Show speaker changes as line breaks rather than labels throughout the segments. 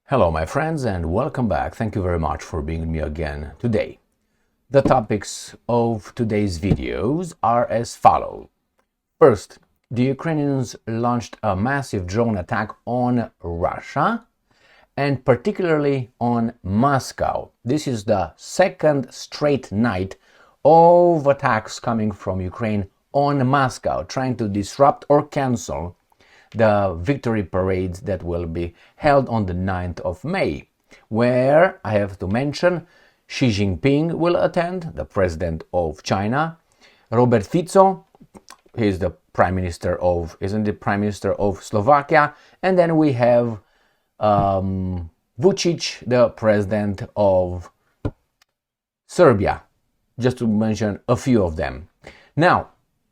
Hello my friends and welcome back. Thank you very much for being with me again today. The topics of today's videos are as follows. First, the Ukrainians launched a massive drone attack on Russia and particularly on Moscow. This is the second straight night of attacks coming from Ukraine on Moscow, trying to disrupt or cancel the victory parades that will be held on the 9th of May, where I have to mention Xi Jinping will attend, the president of China, Robert Fico, he's the prime minister of, isn't the prime minister of Slovakia, and then we have Vučić, the president of Serbia, just to mention a few of them. Now,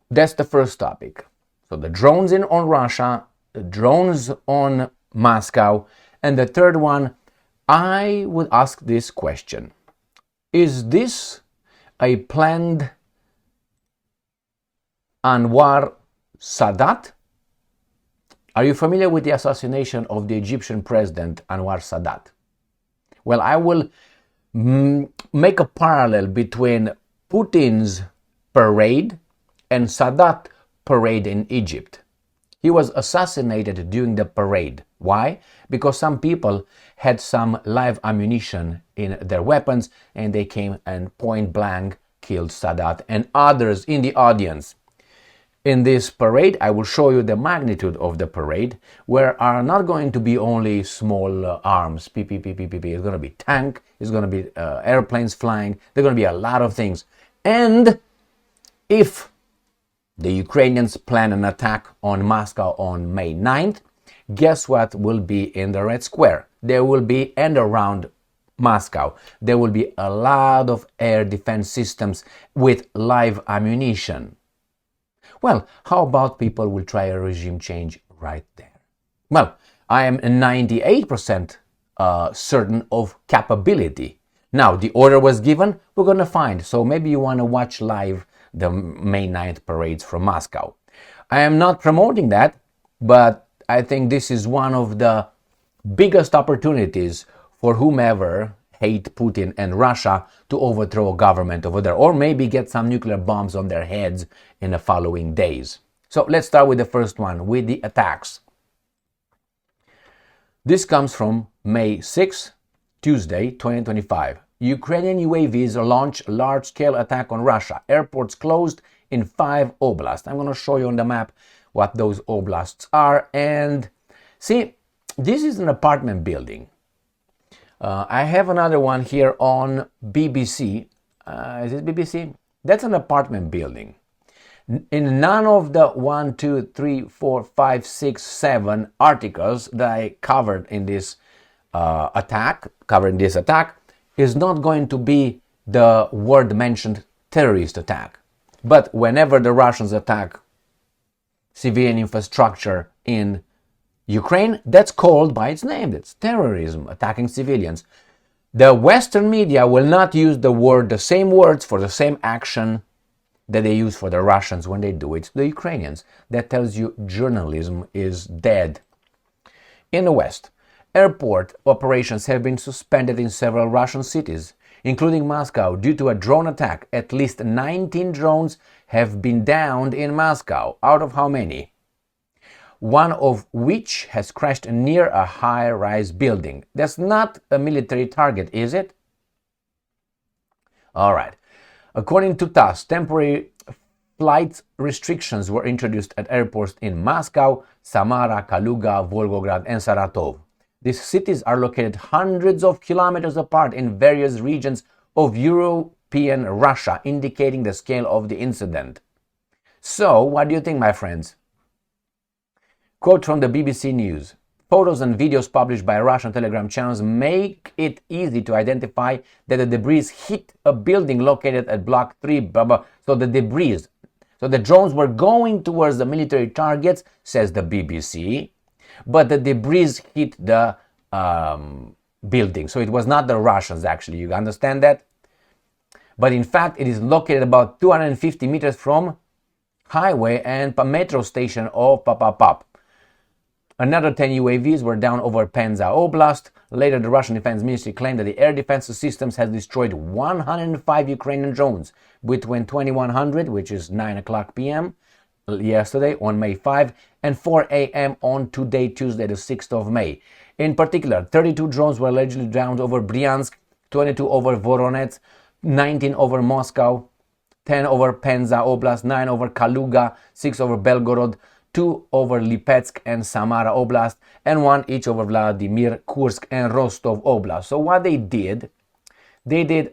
that's the first topic. So the drones on Russia, the drones on Moscow, and the third one, I would ask this question. Is this a planned Anwar Sadat? Are you familiar with the assassination of the Egyptian president Anwar Sadat? Well, I will make a parallel between Putin's parade and Sadat parade in Egypt. He was assassinated during the parade. Why? Because some people had some live ammunition in their weapons and they came and point blank killed Sadat and others in the audience. In this parade, I will show you the magnitude of the parade, where are not going to be only small arms, It's going to be tank, it's going to be airplanes flying, there are going to be a lot of things. And if the Ukrainians plan an attack on Moscow on May 9th, guess what will be in the Red Square? There will be, and around Moscow, there will be a lot of air defense systems with live ammunition. Well, how about people will try a regime change right there? Well, I am 98% certain of capability. Now, the order was given, we're going to find. So maybe you want to watch live the May 9th parades from Moscow. I am not promoting that, but I think this is one of the biggest opportunities for whomever hate Putin and Russia to overthrow a government over there, or maybe get some nuclear bombs on their heads in the following days. So let's start with the first one, with the attacks. This comes from May 6, Tuesday, 2025. Ukrainian UAVs launch large-scale attack on Russia. Airports closed in 5 oblasts. I'm going to show you on the map what those oblasts are. And see, this is an apartment building. I have another one here on BBC. Is it BBC? That's an apartment building. In none of the 1, 2, 3, 4, 5, 6, 7 articles that I covered in this attack, is not going to be the word mentioned terrorist attack. But whenever the Russians attack civilian infrastructure in Ukraine, that's called by its name. It's terrorism, attacking civilians. The Western media will not use the same words for the same action that they use for the Russians when they do it to the Ukrainians. That tells you journalism is dead. In the West, airport operations have been suspended in several Russian cities, including Moscow, due to a drone attack. At least 19 drones have been downed in Moscow. Out of how many? One of which has crashed near a high-rise building. That's not a military target, is it? All right. According to TASS, temporary flight restrictions were introduced at airports in Moscow, Samara, Kaluga, Volgograd, and Saratov. These cities are located hundreds of kilometers apart in various regions of European Russia, indicating the scale of the incident. So, what do you think, my friends? Quote from the BBC News. Photos and videos published by Russian Telegram channels make it easy to identify that the debris hit a building located at Block 3, blah, blah. So the drones were going towards the military targets, says the BBC, but the debris hit the building. So it was not the Russians, actually. You understand that? But in fact, it is located about 250 meters from highway and metro station of Papapap. Another 10 UAVs were down over Penza Oblast. Later, the Russian Defense Ministry claimed that the air defense systems has destroyed 105 Ukrainian drones between 2100, which is 9 o'clock p.m. yesterday on May 5, and 4 a.m. on today, Tuesday, the 6th of May. In particular, 32 drones were allegedly downed over Bryansk, 22 over Voronezh, 19 over Moscow, 10 over Penza Oblast, 9 over Kaluga, 6 over Belgorod, 2 over Lipetsk and Samara Oblast, and 1 each over Vladimir, Kursk, and Rostov Oblast. So what they did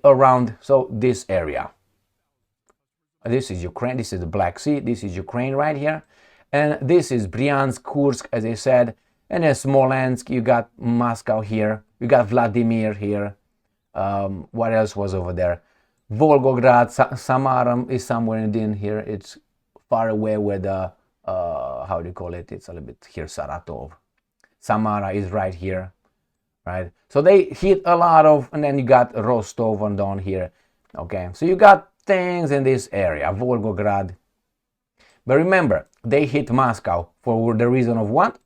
around this area. This is Ukraine, this is the Black Sea, this is Ukraine right here, and this is Bryansk, Kursk, as I said, and then Smolensk, you got Moscow here, you got Vladimir here, what else was over there? Volgograd, Samara is somewhere in here, it's far away where the, how do you call it, it's a little bit here, Saratov. Samara is right here, right? So they hit a lot of, and then you got Rostov and down here, okay? So you got things in this area, Volgograd. But remember, they hit Moscow for the reason of what?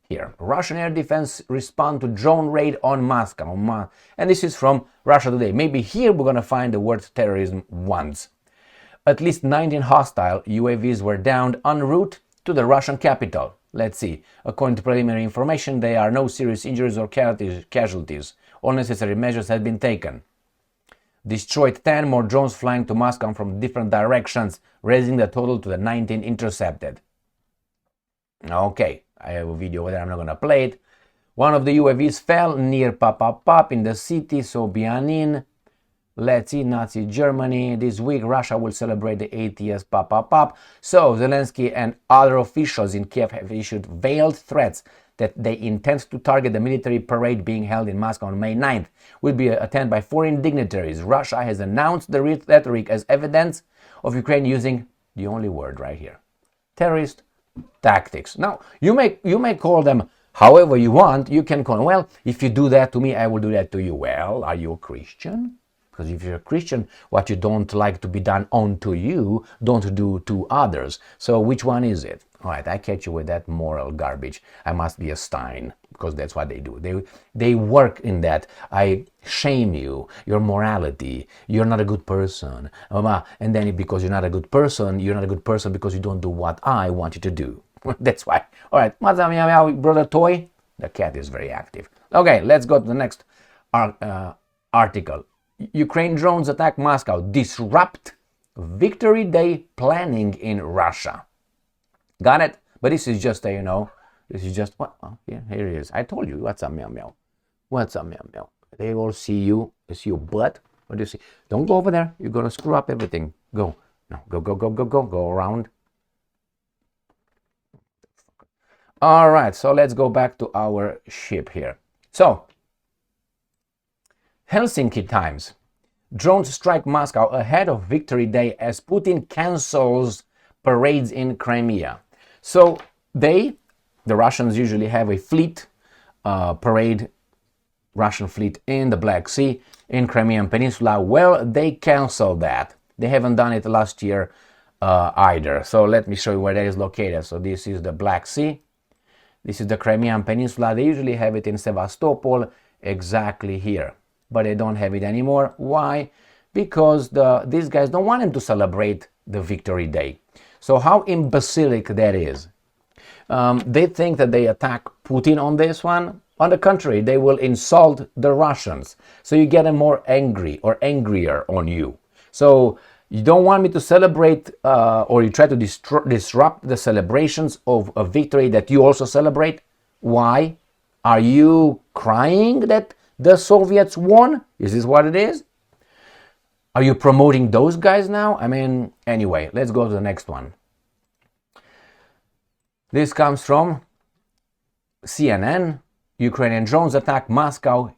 Here, Russian air defense respond to drone raid on Moscow. And this is from Russia Today. Maybe here we're going to find the word terrorism once. At least 19 hostile UAVs were downed en route to the Russian capital. Let's see. According to preliminary information, there are no serious injuries or casualties. All necessary measures have been taken. Destroyed 10 more drones flying to Moscow from different directions, raising the total to the 19 intercepted. Okay, I have a video there, I'm not going to play it. One of the UAVs fell near Papapap in the city Sobyanin. Let's see, Nazi Germany. This week, Russia will celebrate the 80th Papapap. So, Zelensky and other officials in Kiev have issued veiled threats that they intend to target the military parade being held in Moscow on May 9th. Will be attended by foreign dignitaries. Russia has announced the rhetoric as evidence of Ukraine using the only word right here: terrorist tactics. Now, you may call them however you want. You can call them, well, if you do that to me, I will do that to you. Well, are you a Christian? Because if you're a Christian, what you don't like to be done unto you, don't do to others. So which one is it? All right, I catch you with that moral garbage. I must be a Stein, because that's what they do. They work in that. I shame you, your morality. You're not a good person. And then because you're not a good person because you don't do what I want you to do. That's why. All right, brother Toy. The cat is very active. Okay, let's go to the next article. Ukraine drones attack Moscow, disrupt Victory Day planning in Russia. Got it? But this is just a, this is just, what? Oh, yeah, here it is. I told you, what's up, meow meow? What's up, meow meow? They all see you. They see your butt. What do you see? Don't go over there. You're going to screw up everything. Go. No, go around. All right, so let's go back to our ship here. So, Helsinki Times. Drones strike Moscow ahead of Victory Day as Putin cancels parades in Crimea. So the Russians usually have a fleet, parade, Russian fleet in the Black Sea, in Crimean Peninsula. Well, they canceled that. They haven't done it last year either. So let me show you where that is located. So this is the Black Sea. This is the Crimean Peninsula. They usually have it in Sevastopol, exactly here. But they don't have it anymore. Why? Because these guys don't want them to celebrate the Victory Day. So how imbecilic that is. They think that they attack Putin on this one. On the contrary, they will insult the Russians. So you get them more angry or angrier on you. So you don't want me to celebrate or you try to disrupt the celebrations of a victory that you also celebrate. Why? Are you crying that the Soviets won? Is this what it is? Are you promoting those guys now? I mean, anyway, let's go to the next one. This comes from CNN. Ukrainian drones attack Moscow,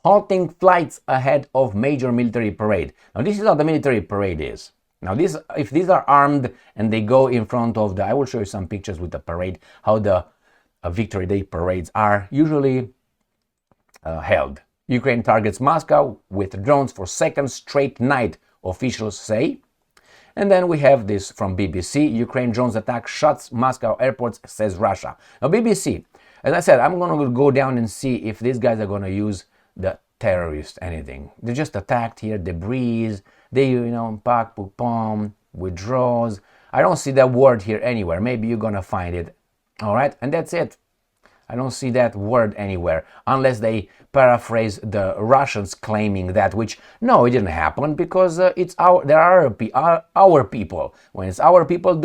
halting flights ahead of major military parade. Now, this is how the military parade is. Now, if these are armed and they go in front of I will show you some pictures with the parade, how the Victory Day parades are usually held. Ukraine targets Moscow with drones for second straight night, officials say. And then we have this from BBC. Ukraine drones attack shuts Moscow airports, says Russia. Now BBC, As I said, I'm going to go down and see if these guys are going to use the terrorists anything. They just attacked here, debris, they, pack, bomb, withdraws. I don't see that word here anywhere. Maybe you're going to find it. All right, and that's it. I don't see that word anywhere, unless they paraphrase the Russians claiming that, which, no, it didn't happen, because there are our people. When it's our people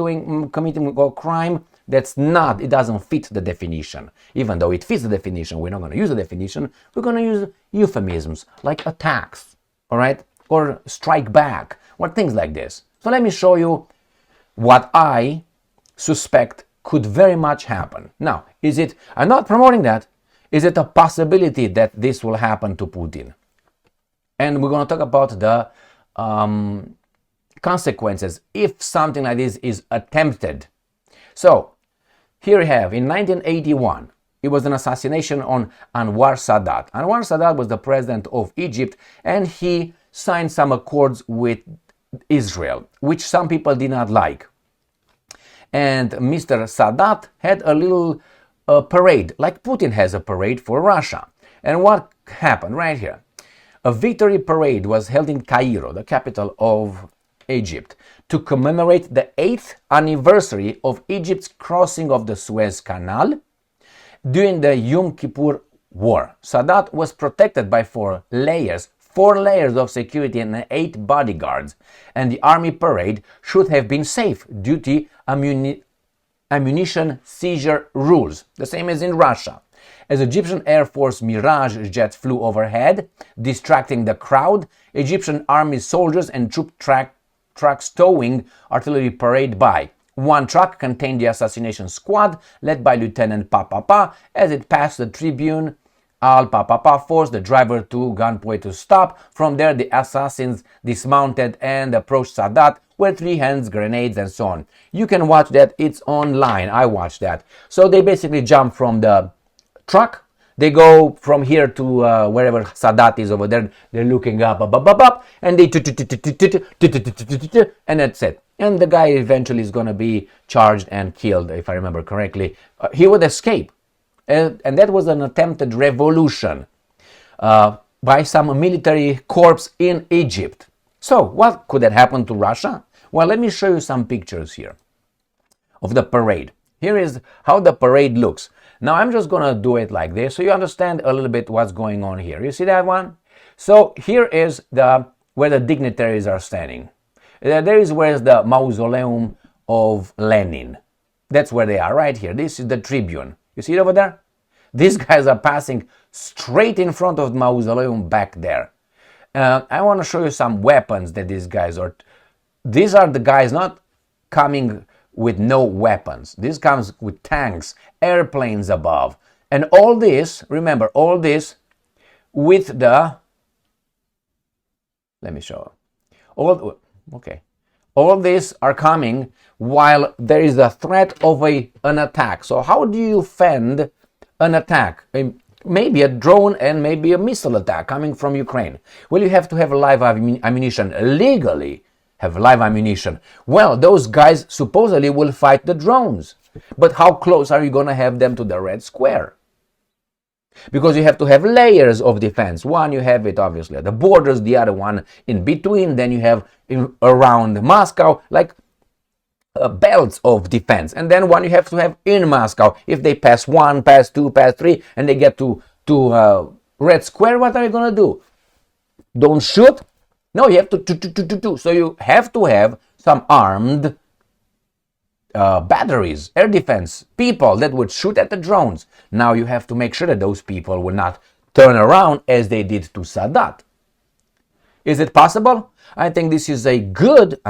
committing a crime, it doesn't fit the definition. Even though it fits the definition, we're not going to use the definition, we're going to use euphemisms, like attacks, all right, or strike back, or things like this. So let me show you what I suspect could very much happen. Now, I'm not promoting that, is it a possibility that this will happen to Putin? And we're going to talk about the consequences if something like this is attempted. So, here we have, in 1981, it was an assassination on Anwar Sadat. Anwar Sadat was the president of Egypt, and he signed some accords with Israel, which some people did not like. And Mr. Sadat had a little parade, like Putin has a parade for Russia. And what happened right here? A victory parade was held in Cairo, the capital of Egypt, to commemorate the 8th anniversary of Egypt's crossing of the Suez Canal during the Yom Kippur War. Sadat was protected by four layers of security and 8 bodyguards, and the army parade should have been safe due to ammunition seizure rules, the same as in Russia. As Egyptian Air Force Mirage jets flew overhead, distracting the crowd, Egyptian army soldiers and troop trucks towing artillery parade by. One truck contained the assassination squad, led by Lieutenant Papapa. As it passed the tribune, Al-Papapa forced the driver to gunpoint to stop. From there, the assassins dismounted and approached Sadat with 3 hand grenades and so on. You can watch that, it's online, I watched that. So they basically jump from the truck, they go from here to wherever Sadat is over there, they're looking up, and they and that's it. And the guy eventually is going to be charged and killed, if I remember correctly. He would escape. And that was an attempted revolution by some military corps in Egypt. So, what could that happen to Russia? Well, let me show you some pictures here of the parade. Here is how the parade looks. Now, I'm just going to do it like this so you understand a little bit what's going on here. You see that one? So, here is where the dignitaries are standing. There is where is the mausoleum of Lenin. That's where they are, right here. This is the tribune. You see it over there? These guys are passing straight in front of the mausoleum back there. I want to show you some weapons that these guys are. These are the guys not coming with no weapons. This comes with tanks, airplanes above. And all this, remember, all this with the... Let me show you. All these are coming while there is a threat of an attack. So how do you fend an attack? Maybe a drone and maybe a missile attack coming from Ukraine. Well, you have to have live ammunition, legally have live ammunition. Well, those guys supposedly will fight the drones. But how close are you going to have them to the Red Square? Because you have to have layers of defense. One, you have it obviously at the borders, the other one in between, then you have around Moscow, like belts of defense. And then one you have to have in Moscow. If they pass 1, pass 2, pass 3, and they get to Red Square, what are you going to do? Don't shoot? No, you have to. So you have to have some armed batteries, air defense, people that would shoot at the drones. Now you have to make sure that those people will not turn around as they did to Sadat. Is it possible? I think this is a good,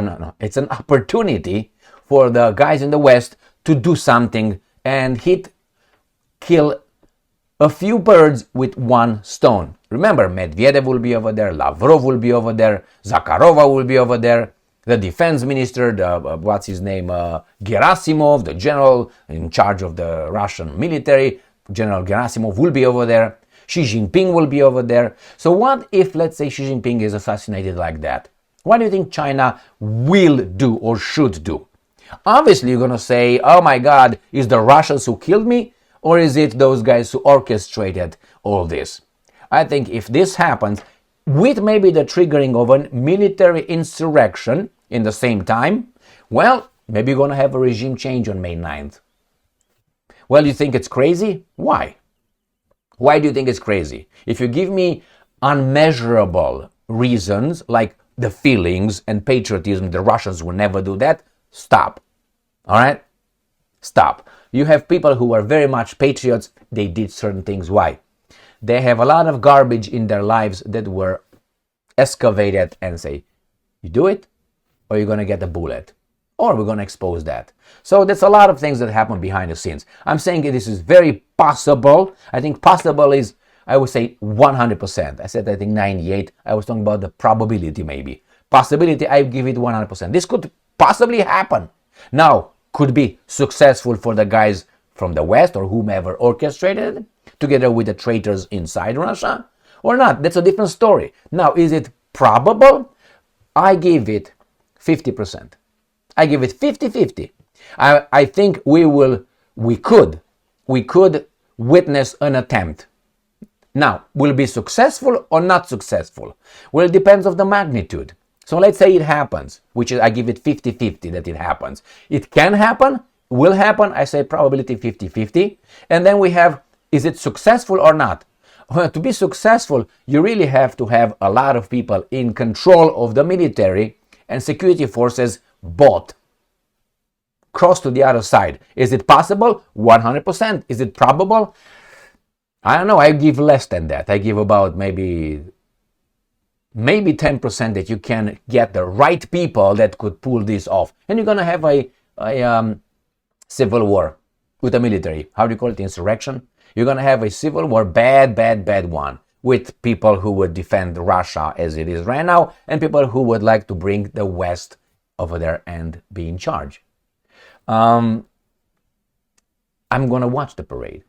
it's an opportunity for the guys in the West to do something and kill a few birds with one stone. Remember, Medvedev will be over there, Lavrov will be over there, Zakharova will be over there, the defense minister, Gerasimov, the general in charge of the Russian military, General Gerasimov will be over there. Xi Jinping will be over there. So what if, let's say, Xi Jinping is assassinated like that? What do you think China will do or should do? Obviously, you're going to say, oh my God, it's the Russians who killed me? or is it those guys who orchestrated all this? I think if this happens, with maybe the triggering of a military insurrection in the same time, well, maybe you're going to have a regime change on May 9th. Well, you think it's crazy? Why? Why do you think it's crazy? If you give me unmeasurable reasons, like the feelings and patriotism, the Russians will never do that, stop. All right? Stop. You have people who are very much patriots, they did certain things. Why? They have a lot of garbage in their lives that were excavated and say, you do it or you're going to get a bullet, or we're going to expose that. So there's a lot of things that happen behind the scenes. I'm saying this is very possible. I think possible is, I would say 100%. I said I think 98. I was talking about the probability maybe. Possibility, I give it 100%. This could possibly happen. Now, could be successful for the guys from the West or whomever orchestrated it, together with the traitors inside Russia, or not. That's a different story. Now, is it probable? I give it 50%. I give it 50-50. I think we could witness an attempt. Now, will it be successful or not successful? Well, it depends on the magnitude. So let's say it happens, which is, I give it 50-50 that it happens. It can happen, will happen, I say probability 50-50. And then we have, is it successful or not? Well, to be successful, you really have to have a lot of people in control of the military and security forces both. Cross to the other side. Is it possible? 100%. Is it probable? I don't know. I give less than that. I give about maybe 10% that you can get the right people that could pull this off. And you're going to have a civil war with the military. How do you call it? Insurrection? You're going to have a civil war, bad one, with people who would defend Russia as it is right now, and people who would like to bring the West over there and be in charge. I'm going to watch the parade.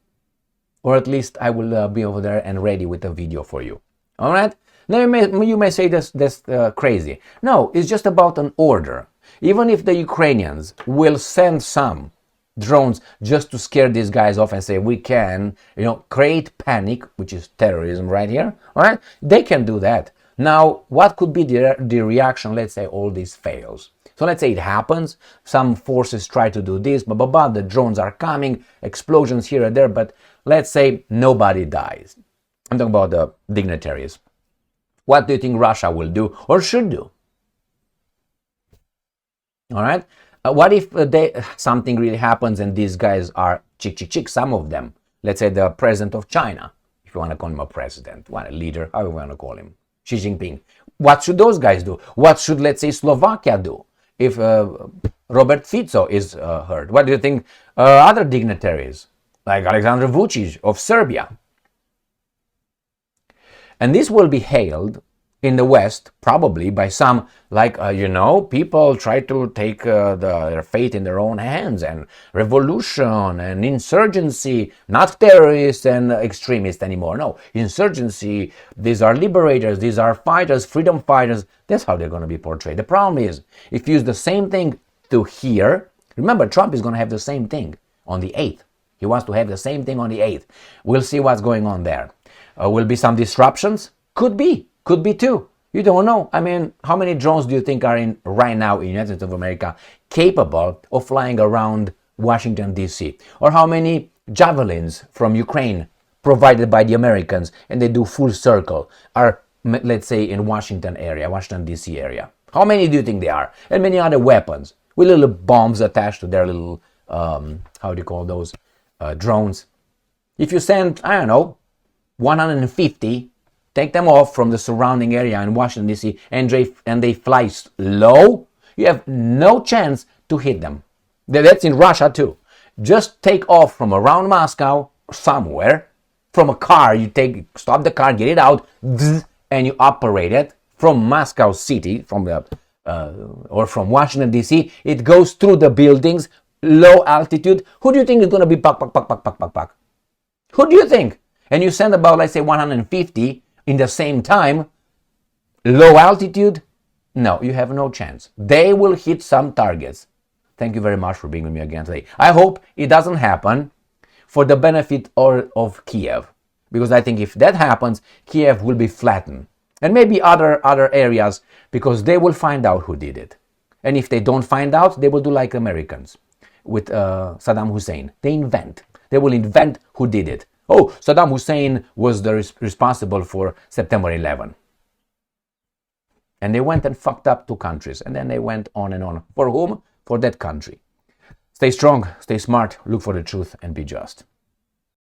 Or at least I will be over there and ready with a video for you. All right? Now you may say that's crazy. No, it's just about an order. Even if the Ukrainians will send some drones just to scare these guys off and say we can, create panic, which is terrorism right here, all right? They can do that. Now, what could be the reaction, let's say all this fails? So let's say it happens, some forces try to do this, the drones are coming, explosions here and there, but let's say nobody dies. I'm talking about the dignitaries. What do you think Russia will do or should do? All right? What if something really happens and these guys are chick, some of them, let's say the president of China, if you want to call him a president, a leader, however you want to call him, Xi Jinping. What should those guys do? What should, let's say, Slovakia do if Robert Fico is hurt? What do you think other dignitaries, like Alexander Vučić of Serbia? And this will be hailed in the West, probably by some, people try to take their fate in their own hands, and revolution and insurgency, not terrorists and extremists anymore. No, insurgency, these are liberators, these are fighters, freedom fighters. That's how they're going to be portrayed. The problem is, if you use the same thing to here, remember, Trump is going to have the same thing on the 8th. He wants to have the same thing on the 8th. We'll see what's going on there. Will be some disruptions? Could be too. You don't know. I mean, how many drones do you think are right now in the United States of America capable of flying around Washington, D.C.? Or how many javelins from Ukraine provided by the Americans, and they do full circle, are, let's say, in Washington D.C. area? How many do you think they are? And many other weapons with little bombs attached to their little, how do you call those, drones? If you send, 150, take them off from the surrounding area in Washington, D.C., and they fly low, you have no chance to hit them. That's in Russia, too. Just take off from around Moscow, somewhere, from a car. Stop the car, get it out, and you operate it from Moscow City, or from Washington, D.C. It goes through the buildings, low altitude. Who do you think is going to be pack? Who do you think? And you send about, let's say, 150 in the same time, low altitude, no, you have no chance. They will hit some targets. Thank you very much for being with me again today. I hope it doesn't happen. for the benefit of Kiev. Because I think if that happens, Kiev will be flattened. And maybe other areas, because they will find out who did it. And if they don't find out, they will do like Americans with Saddam Hussein. They will invent who did it. Oh, Saddam Hussein was the responsible for September 11. And they went and fucked up 2 countries. And then they went on and on. For whom? For that country. Stay strong, stay smart, look for the truth, and be just.